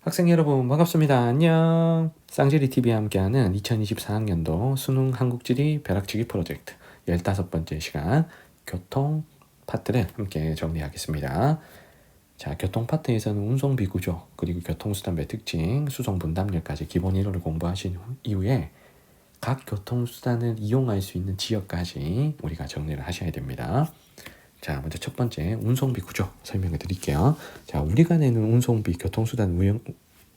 학생 여러분 반갑습니다. 안녕. 쌍지리TV와 함께하는 2024학년도 수능 한국지리 벼락치기 프로젝트 15번째 시간 교통 파트를 함께 정리하겠습니다. 자, 교통 파트에서는 운송비 구조, 그리고 교통수단별 특징, 수송 분담률까지 기본 이론을 공부하신 이후에 각 교통수단을 이용할 수 있는 지역까지 우리가 정리를 하셔야 됩니다. 자, 먼저 첫 번째 운송비 구조 설명해 드릴게요. 자, 우리가 내는 운송비, 교통수단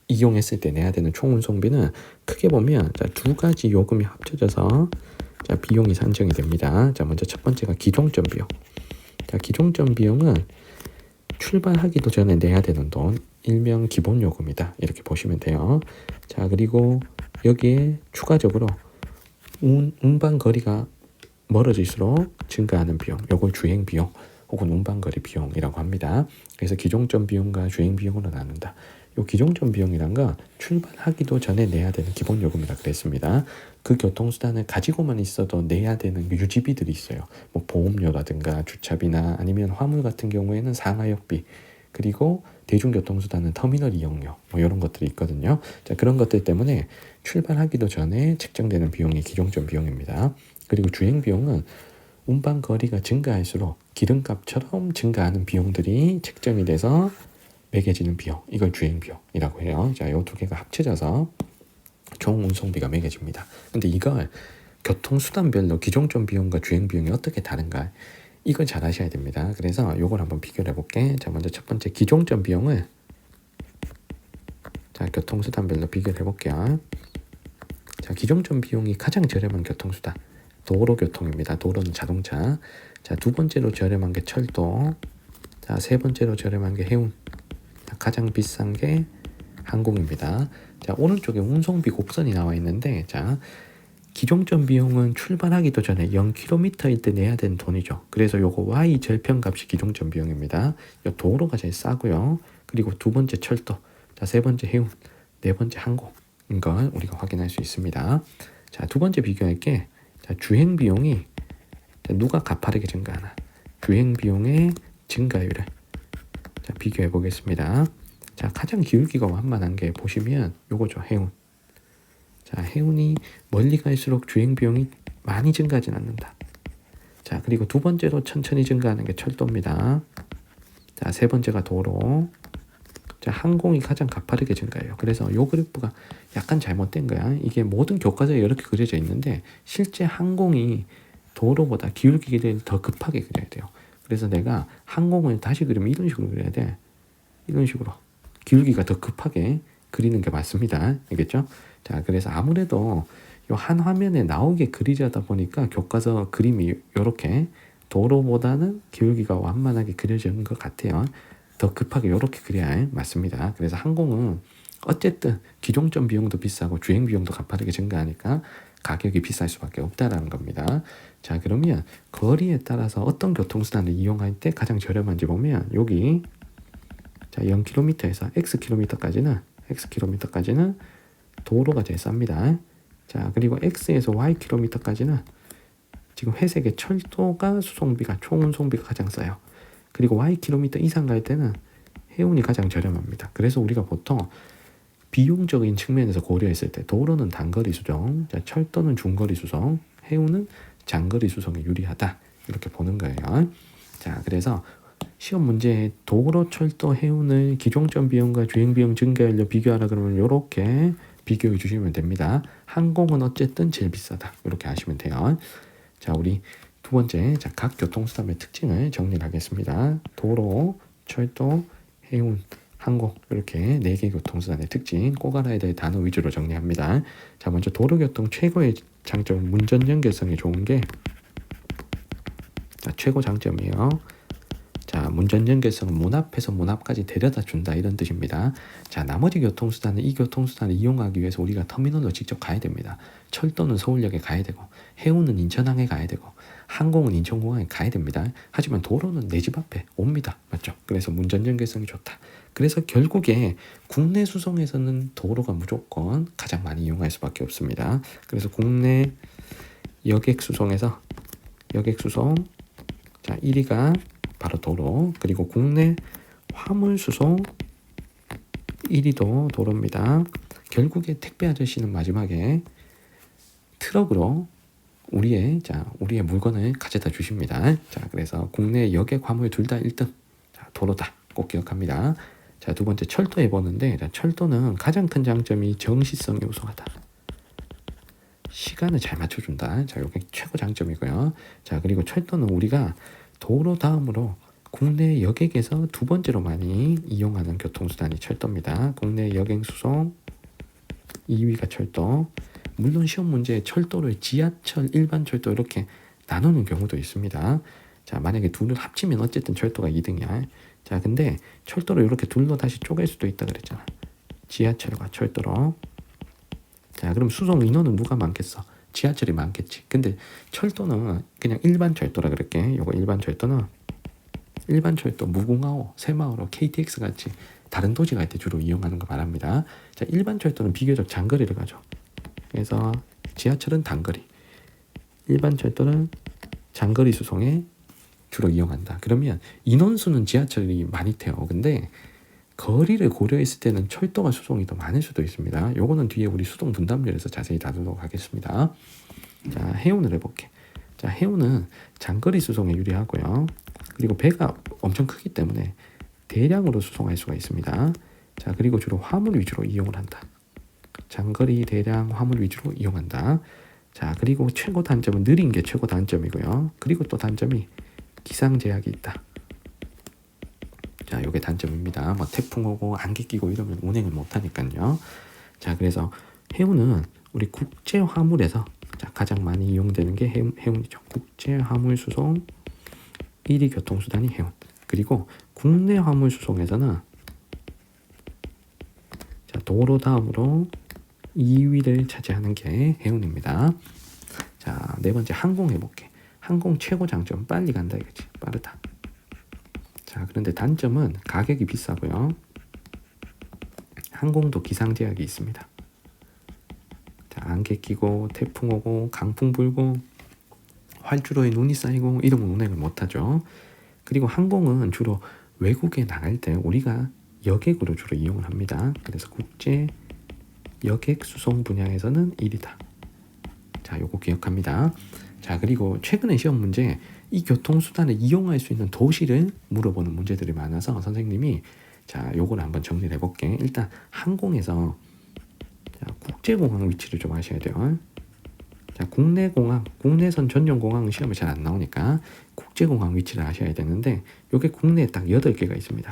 이용했을 때 내야 되는 총 운송비는 크게 보면 두 가지 요금이 합쳐져서 비용이 산정이 됩니다. 자, 먼저 첫 번째가 기종점 비용. 자, 기종점 비용은 출발하기도 전에 내야 되는 돈, 일명 기본 요금이다. 이렇게 보시면 돼요. 자, 그리고 여기에 추가적으로 운반 거리가 멀어질수록 증가하는 비용, 요걸 주행 비용 혹은 운반거리 비용이라고 합니다. 그래서 기종점 비용과 주행 비용으로 나눈다. 요 기종점 비용이란 건 출발하기도 전에 내야 되는 기본 요금이라 그랬습니다. 그 교통수단을 가지고만 있어도 내야 되는 유지비들이 있어요. 뭐 보험료라든가 주차비나 아니면 화물 같은 경우에는 상하역비, 그리고 대중교통수단은 터미널 이용료, 뭐 이런 것들이 있거든요. 자, 그런 것들 때문에 출발하기도 전에 책정되는 비용이 기종점 비용입니다. 그리고 주행 비용은 운반 거리가 증가할수록 기름값처럼 증가하는 비용들이 책정이 돼서 매겨지는 비용, 이걸 주행 비용이라고 해요. 자, 이 두 개가 합쳐져서 총 운송비가 매겨집니다. 근데 이걸 교통수단별로 기종점 비용과 주행 비용이 어떻게 다른가, 이걸 잘 아셔야 됩니다. 그래서 이걸 한번 비교를 해볼게. 자, 먼저 첫 번째 기종점 비용을 교통수단별로 비교를 해볼게요. 자, 기종점 비용이 가장 저렴한 교통수단 도로교통입니다. 도로는 자동차. 자, 두 번째로 저렴한 게 철도. 자, 세 번째로 저렴한 게 해운. 자, 가장 비싼 게 항공입니다. 자, 오른쪽에 운송비 곡선이 나와 있는데, 자, 기종점 비용은 출발하기도 전에 0km일 때 내야 되는 돈이죠. 그래서 요거 Y 절편값이 기종점 비용입니다. 요 도로가 제일 싸고요. 그리고 두 번째 철도, 자, 세 번째 해운, 네 번째 항공인 걸 우리가 확인할 수 있습니다. 자, 두 번째 비교할 게 자, 주행 비용이 누가 가파르게 증가하나, 주행 비용의 증가율을 자, 비교해 보겠습니다. 자, 가장 기울기가 완만한 게 보시면 요거죠, 해운. 자, 해운이 멀리 갈수록 주행 비용이 많이 증가하진 않는다. 자, 그리고 두 번째로 천천히 증가하는 게 철도입니다. 자, 세 번째가 도로. 자, 항공이 가장 가파르게 증가해요. 그래서 요 그래프가 약간 잘못된 거야. 이게 모든 교과서에 이렇게 그려져 있는데 실제 항공이 도로보다 기울기를 더 급하게 그려야 돼요. 그래서 내가 항공을 다시 그리면 이런 식으로 그려야 돼. 이런 식으로 기울기가 더 급하게 그리는 게 맞습니다. 알겠죠? 자, 그래서 아무래도 요 한 화면에 나오게 그리려다 보니까 교과서 그림이 이렇게 도로보다는 기울기가 완만하게 그려지는 것 같아요. 더 급하게 이렇게 그려야 맞습니다. 그래서 항공은 어쨌든 기종점 비용도 비싸고 주행 비용도 가파르게 증가하니까 가격이 비쌀 수밖에 없다라는 겁니다. 자, 그러면 거리에 따라서 어떤 교통수단을 이용할 때 가장 저렴한지 보면 여기 자, 0km에서 Xkm까지는 도로가 제일 쌉니다. 자, 그리고 X에서 Ykm까지는 지금 회색의 철도가 수송비가 총 운송비가 가장 싸요. 그리고 Ykm 이상 갈 때는 해운이 가장 저렴합니다. 그래서 우리가 보통 비용적인 측면에서 고려했을 때 도로는 단거리 수송, 자, 철도는 중거리 수송, 해운은 장거리 수송에 유리하다, 이렇게 보는 거예요. 자, 그래서 시험 문제에 도로, 철도, 해운을 기종점 비용과 주행 비용 증가율로 비교하라 그러면 이렇게 비교해 주시면 됩니다. 항공은 어쨌든 제일 비싸다, 이렇게 하시면 돼요. 자, 우리 두 번째, 자, 각 교통수단의 특징을 정리를 하겠습니다. 도로, 철도, 해운, 항공, 이렇게 4개 교통수단의 특징, 꼭 알아야 될 단어 위주로 정리합니다. 자, 먼저 도로교통 최고의 장점은 문전 연결성이 좋은 게 자, 최고 장점이에요. 자, 문전 연결성은 문 앞에서 문 앞까지 데려다 준다, 이런 뜻입니다. 자, 나머지 교통수단은 이 교통수단을 이용하기 위해서 우리가 터미널로 직접 가야 됩니다. 철도는 서울역에 가야 되고, 해운은 인천항에 가야 되고, 항공은 인천공항에 가야 됩니다. 하지만 도로는 내 집 앞에 옵니다. 맞죠? 그래서 문전 연결성이 좋다. 그래서 결국에 국내 수송에서는 도로가 무조건 가장 많이 이용할 수밖에 없습니다. 그래서 국내 여객 수송에서 자, 1위가 바로 도로, 그리고 국내 화물 수송 1위도 도로입니다. 결국에 택배 아저씨는 마지막에 트럭으로 우리의 물건을 가져다 주십니다. 자, 그래서 국내 여객 화물 둘 다 1등. 자, 도로다. 꼭 기억합니다. 자, 두 번째 철도 해보는데, 철도는 가장 큰 장점이 정시성이 우수하다. 시간을 잘 맞춰준다. 자, 이게 최고 장점이고요. 자, 그리고 철도는 우리가 도로 다음으로 국내 여객에서 두 번째로 많이 이용하는 교통수단이 철도입니다. 국내 여객 수송 2위가 철도. 물론 시험 문제에 철도를 지하철, 일반 철도 이렇게 나누는 경우도 있습니다. 자, 만약에 둘을 합치면 어쨌든 철도가 2등이야. 자, 근데 철도를 이렇게 둘로 다시 쪼갤 수도 있다 그랬잖아. 지하철과 철도로. 자, 그럼 수송 인원은 누가 많겠어? 지하철이 많겠지. 근데 철도는 그냥 일반 철도라 그럴게. 요거 일반 철도는 일반 철도 무궁화호, 새마을호, KTX 같이 다른 도시 갈 때 주로 이용하는 거 말합니다. 자, 일반 철도는 비교적 장거리를 가죠. 그래서 지하철은 단거리, 일반 철도는 장거리 수송에 주로 이용한다. 그러면 인원수는 지하철이 많이 태워. 근데 거리를 고려했을 때는 철도가 수송이 더 많을 수도 있습니다. 요거는 뒤에 우리 수동 분담률에서 자세히 다루도록 하겠습니다. 자, 해운을 해볼게. 자, 해운은 장거리 수송에 유리하고요. 그리고 배가 엄청 크기 때문에 대량으로 수송할 수가 있습니다. 자, 그리고 주로 화물 위주로 이용을 한다. 장거리 대량 화물 위주로 이용한다. 자, 그리고 최고 단점은 느린 게 최고 단점이고요. 그리고 또 단점이 기상 제약이 있다. 자, 요게 단점입니다. 뭐 태풍 오고 안개 끼고 이러면 운행을 못 하니까요. 자, 그래서 해운은 우리 국제 화물에서 가장 많이 이용되는 게 해운이죠. 국제 화물 수송 1위 교통수단이 해운. 그리고 국내 화물 수송에서는 자, 도로 다음으로 2위를 차지하는 게 해운입니다. 자, 네 번째 항공 해볼게. 항공 최고 장점 빨리 간다 이거지. 빠르다. 자, 그런데 단점은 가격이 비싸고요. 항공도 기상 제약이 있습니다. 자, 안개 끼고 태풍 오고 강풍 불고 활주로에 눈이 쌓이고 이러면 운행을 못하죠. 그리고 항공은 주로 외국에 나갈 때 우리가 여객으로 주로 이용을 합니다. 그래서 국제 여객 수송 분야에서는 1위다. 자, 요거 기억합니다. 자, 그리고 최근에 시험 문제 이 교통수단을 이용할 수 있는 도시를 물어보는 문제들이 많아서 선생님이 자, 요거를 한번 정리를 해볼게. 일단 항공에서 자, 국제공항 위치를 좀 아셔야 돼요. 자, 국내공항, 국내선 전용 공항은 시험에 잘 안 나오니까 국제공항 위치를 아셔야 되는데 요게 국내에 딱 8개가 있습니다.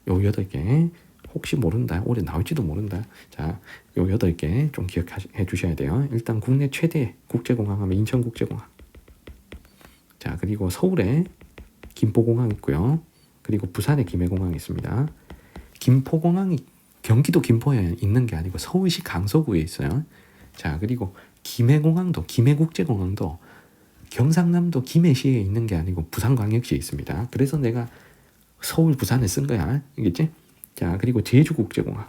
요 8개 혹시 모른다. 올해 나올지도 모른다. 자, 요 8개 좀 기억해 주셔야 돼요. 일단 국내 최대 국제공항 하면 인천국제공항. 자, 그리고 서울에 김포공항 있고요. 그리고 부산에 김해공항이 있습니다. 김포공항이 경기도 김포에 있는 게 아니고 서울시 강서구에 있어요. 자, 그리고 김해공항도 김해국제공항도 경상남도 김해시에 있는 게 아니고 부산광역시에 있습니다. 그래서 내가 서울 부산을 쓴 거야. 알겠지? 자, 그리고 제주국제공항.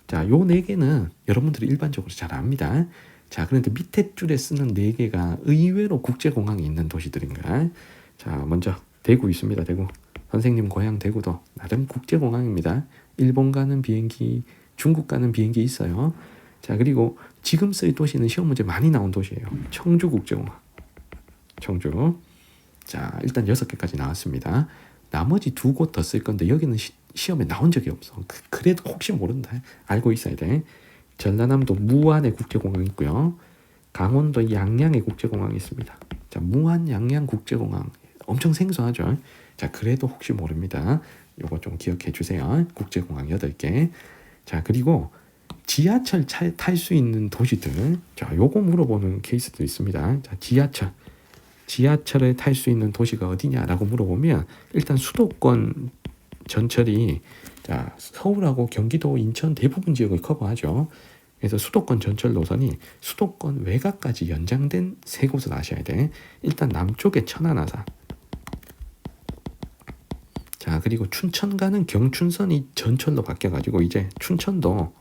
자, 요 4개는 여러분들이 일반적으로 잘 압니다. 자, 그런데 밑에 줄에 쓰는 4개가 의외로 국제공항이 있는 도시들인가. 자, 먼저 대구 있습니다. 대구. 선생님 고향 대구도 나름 국제공항입니다. 일본 가는 비행기, 중국 가는 비행기 있어요. 자, 그리고 지금 쓸 도시는 시험 문제 많이 나온 도시예요. 청주국제공항. 청주. 자, 일단 6개까지 나왔습니다. 나머지 2곳 더 쓸 건데 여기는 시험에 나온 적이 없어. 그래도 혹시 모른다. 알고 있어야 돼. 전라남도 무안에 국제공항 있고요. 강원도 양양에 국제공항이 있습니다. 자, 무안 양양 국제공항 엄청 생소하죠. 자, 그래도 혹시 모릅니다. 요거 좀 기억해 주세요. 국제공항 8개. 자, 그리고 지하철 탈 수 있는 도시들. 자, 요거 물어보는 케이스도 있습니다. 자, 지하철을 탈 수 있는 도시가 어디냐라고 물어보면 일단 수도권 전철이 자, 서울하고 경기도, 인천 대부분 지역을 커버하죠. 그래서 수도권 전철 노선이 수도권 외곽까지 연장된 3곳을 아셔야 돼. 일단 남쪽에 천안아산. 자, 그리고 춘천 가는 경춘선이 전철로 바뀌어가지고 이제 춘천도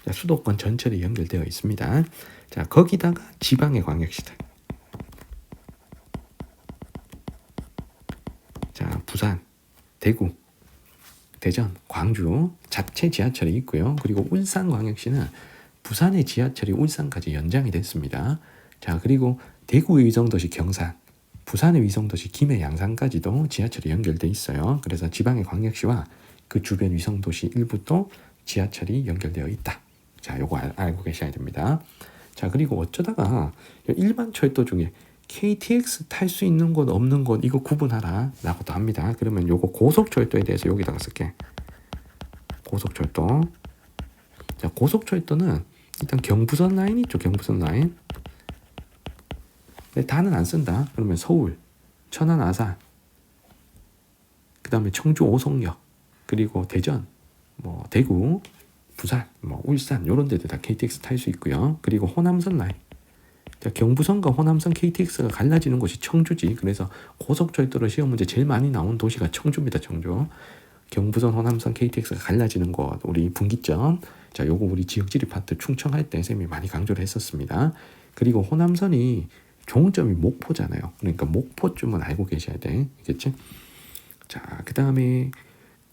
자, 수도권 전철이 연결되어 있습니다. 자, 거기다가 지방의 광역시들. 자, 부산, 대구, 대전, 광주. 자체 지하철이 있고요. 그리고 울산광역시는 부산의 지하철이 울산까지 연장이 됐습니다. 자, 그리고 대구의 위성도시 경산, 부산의 위성도시 김해 양산까지도 지하철이 연결돼 있어요. 그래서 지방의 광역시와 그 주변 위성도시 일부도 지하철이 연결되어 있다. 자, 요거 알고 계셔야 됩니다. 자, 그리고 어쩌다가 일반 철도 중에 KTX 탈 수 있는 곳 없는 곳 이거 구분하라 라고도 합니다. 그러면 요거 고속철도에 대해서 여기다가 쓸게. 고속철도. 자, 고속철도는 일단 경부선 라인 있죠. 경부선 라인. 근데 다는 안 쓴다. 그러면 서울, 천안, 아산, 그 다음에 청주 오송역, 그리고 대전, 뭐 대구, 부산, 뭐 울산 이런 데도 다 KTX 탈 수 있고요. 그리고 호남선 라인. 자, 경부선과 호남선 KTX가 갈라지는 곳이 청주지. 그래서 고속철도로 시험 문제 제일 많이 나온 도시가 청주입니다. 청주. 경부선, 호남선 KTX가 갈라지는 곳, 우리 분기점. 자, 요거 우리 지역지리 파트 충청할 때 쌤이 많이 강조를 했었습니다. 그리고 호남선이 종점이 목포잖아요. 그러니까 목포쯤은 알고 계셔야 돼. 알겠지? 자, 그 다음에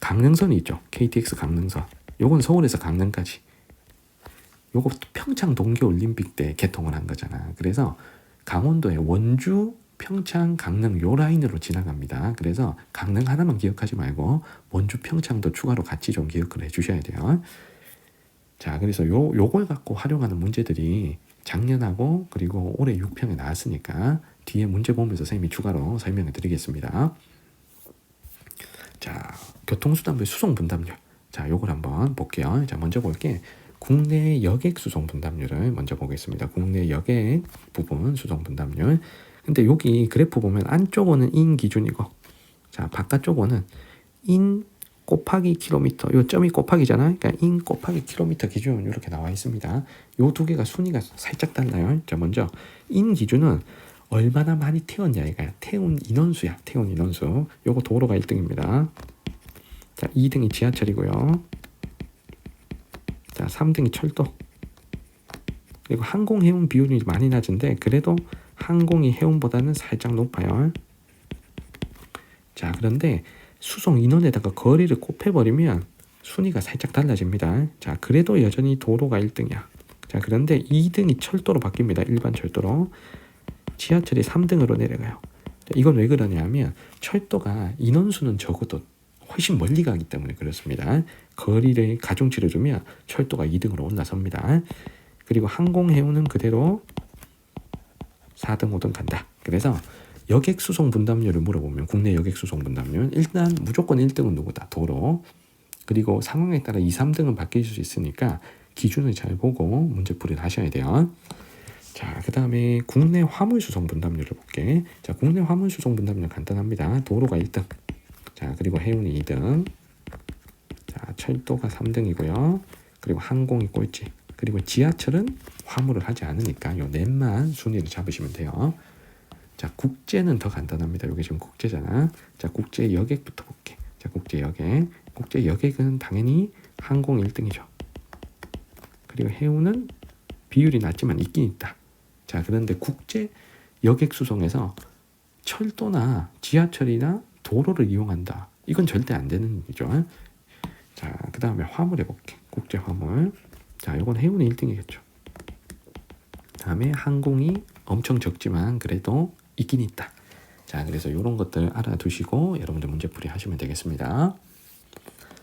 강릉선이 있죠. KTX 강릉선. 요건 서울에서 강릉까지. 요거 평창 동계올림픽 때 개통을 한 거잖아. 그래서 강원도의 원주, 평창, 강릉 요 라인으로 지나갑니다. 그래서 강릉 하나만 기억하지 말고 원주, 평창도 추가로 같이 좀 기억을 해주셔야 돼요. 자, 그래서 요걸 갖고 활용하는 문제들이 작년하고 그리고 올해 6평에 나왔으니까 뒤에 문제 보면서 선생님이 추가로 설명해 드리겠습니다. 자, 교통수단부의 수송분담률. 자, 요걸 한번 볼게요. 자, 먼저 볼게. 국내 여객 수송 분담률을 먼저 보겠습니다. 국내 여객 부분 수송 분담률. 근데 여기 그래프 보면 안쪽은 인 기준이고, 자, 바깥쪽은 인 곱하기 킬로미터, 요 점이 곱하기잖아. 그러니까 인 곱하기 킬로미터 기준 이렇게 나와 있습니다. 요 두 개가 순위가 살짝 달라요. 자, 먼저 인 기준은 얼마나 많이 태웠냐 이거야. 태운 인원수야. 태운 인원수. 요거 도로가 1등입니다. 자, 2등이 지하철이고요. 자, 3등이 철도. 그리고 항공 해운 비율이 많이 낮은데 그래도 항공이 해운보다는 살짝 높아요. 자, 그런데 수송 인원에다가 거리를 곱해버리면 순위가 살짝 달라집니다. 자, 그래도 여전히 도로가 1등이야. 자, 그런데 2등이 철도로 바뀝니다. 일반 철도로. 지하철이 3등으로 내려가요. 자, 이건 왜 그러냐면 철도가 인원수는 적어도 훨씬 멀리 가기 때문에 그렇습니다. 거리를 가중치를 주면 철도가 2등으로 올라섭니다. 그리고 항공해운은 그대로 4등, 5등 간다. 그래서 여객수송 분담률을 물어보면 국내 여객수송 분담률 일단 무조건 1등은 누구다? 도로. 그리고 상황에 따라 2, 3등은 바뀔 수 있으니까 기준을 잘 보고 문제풀이를 하셔야 돼요. 자, 그 다음에 국내 화물수송 분담률을 볼게. 자, 국내 화물수송 분담률 간단합니다. 도로가 1등. 자, 그리고 해운이 2등. 자, 철도가 3등이고요. 그리고 항공이 꼴찌. 그리고 지하철은 화물을 하지 않으니까 요 넷만 순위를 잡으시면 돼요. 자, 국제는 더 간단합니다. 여기 지금 국제잖아. 자, 국제 여객부터 볼게. 자, 국제 여객. 국제 여객은 당연히 항공 1등이죠. 그리고 해운은 비율이 낮지만 있긴 있다. 자, 그런데 국제 여객 수송에서 철도나 지하철이나 도로를 이용한다. 이건 절대 안 되는 거죠. 자, 그 다음에 화물 해볼게. 국제 화물. 자, 이건 해운이 1등이겠죠. 다음에 항공이 엄청 적지만 그래도 있긴 있다. 자, 그래서 이런 것들 알아두시고 여러분들 문제풀이 하시면 되겠습니다.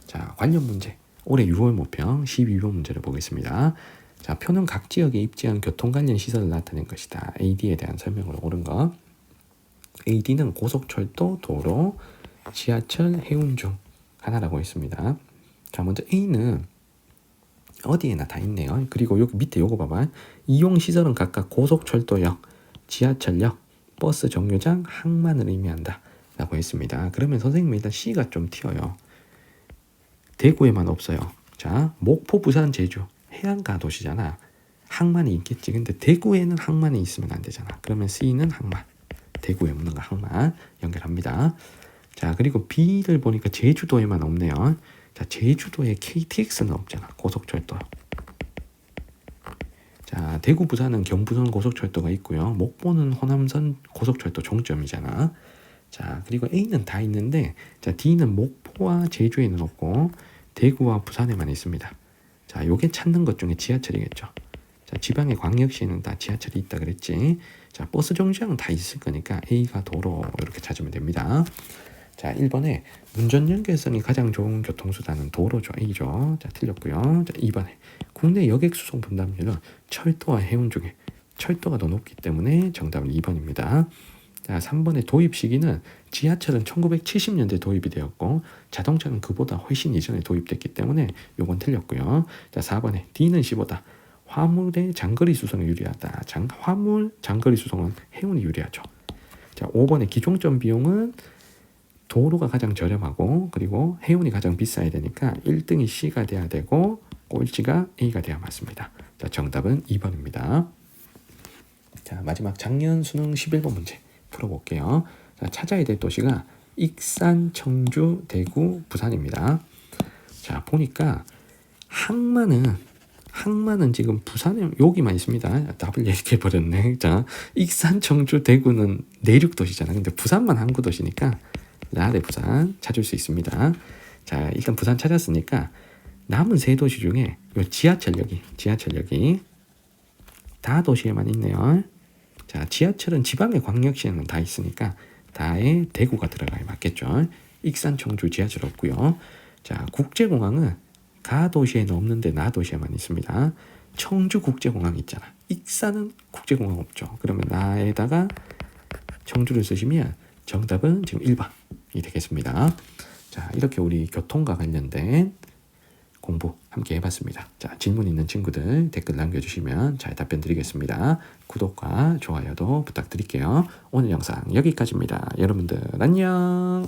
자, 관련 문제. 올해 6월 모평 12번 문제를 보겠습니다. 자, 표는 각 지역에 입지한 교통 관련 시설을 나타낸 것이다. AD에 대한 설명으로 옳은 것. AD는 고속철도, 도로, 지하철, 해운 중 하나라고 했습니다. 자, 먼저 A는 어디에나 다 있네요. 그리고 여기 밑에 요거 봐봐. 이용 시설은 각각 고속철도역, 지하철역, 버스 정류장, 항만을 의미한다 라고 했습니다. 그러면 선생님이 일단 C가 좀 튀어요. 대구에만 없어요. 자, 목포, 부산, 제주 해안가 도시잖아. 항만이 있겠지. 근데 대구에는 항만이 있으면 안 되잖아. 그러면 C는 항만. 대구에 없는 거 항만 연결합니다. 자, 그리고 B를 보니까 제주도에만 없네요. 자, 제주도에 KTX는 없잖아. 고속철도. 자, 대구, 부산은 경부선 고속철도가 있고요. 목포는 호남선 고속철도 종점이잖아. 자, 그리고 A는 다 있는데, 자, D는 목포와 제주에는 없고, 대구와 부산에만 있습니다. 자, 요게 찾는 것 중에 지하철이겠죠. 자, 지방의 광역시에는 다 지하철이 있다 그랬지. 자, 버스 정류장은 다 있을 거니까 A가 도로 이렇게 찾으면 됩니다. 자, 1번에 운전 연결성이 가장 좋은 교통수단은 도로죠. A죠. 자, 틀렸고요. 자, 2번에 국내 여객 수송 분담률은 철도와 해운 중에 철도가 더 높기 때문에 정답은 2번입니다. 자, 3번의 도입 시기는 지하철은 1970년대 도입이 되었고 자동차는 그보다 훨씬 이전에 도입됐기 때문에 요건 틀렸고요. 자, 4번에 D는 C보다 화물의 장거리 수송에 유리하다. 화물 장거리 수송은 해운이 유리하죠. 자, 5번의 기종점 비용은 도로가 가장 저렴하고 그리고 해운이 가장 비싸야 되니까 1등이 C가 돼야 되고 꼴찌가 A가 돼야 맞습니다. 자, 정답은 2번입니다. 자, 마지막 작년 수능 11번 문제 풀어볼게요. 자, 찾아야 될 도시가 익산, 청주, 대구, 부산입니다. 자, 보니까 항만은 지금 부산에 여기만 있습니다. 답을 얘기해 버렸네. 자, 익산, 청주, 대구는 내륙 도시잖아. 근데 부산만 항구 도시니까 나래 부산 찾을 수 있습니다. 자, 일단 부산 찾았으니까 남은 세 도시 중에 요 지하철역이 다 도시에만 있네요. 자, 지하철은 지방의 광역시에는 다 있으니까 다에 대구가 들어가야 맞겠죠. 익산, 청주 지하철 없고요. 자, 국제공항은 가 도시에는 없는데 나 도시에만 있습니다. 청주 국제공항 있잖아. 익산은 국제공항 없죠. 그러면 나에다가 청주를 쓰시면 정답은 지금 1번이 되겠습니다. 자, 이렇게 우리 교통과 관련된 공부 함께 해봤습니다. 자, 질문 있는 친구들 댓글 남겨주시면 잘 답변 드리겠습니다. 구독과 좋아요도 부탁드릴게요. 오늘 영상 여기까지입니다. 여러분들 안녕.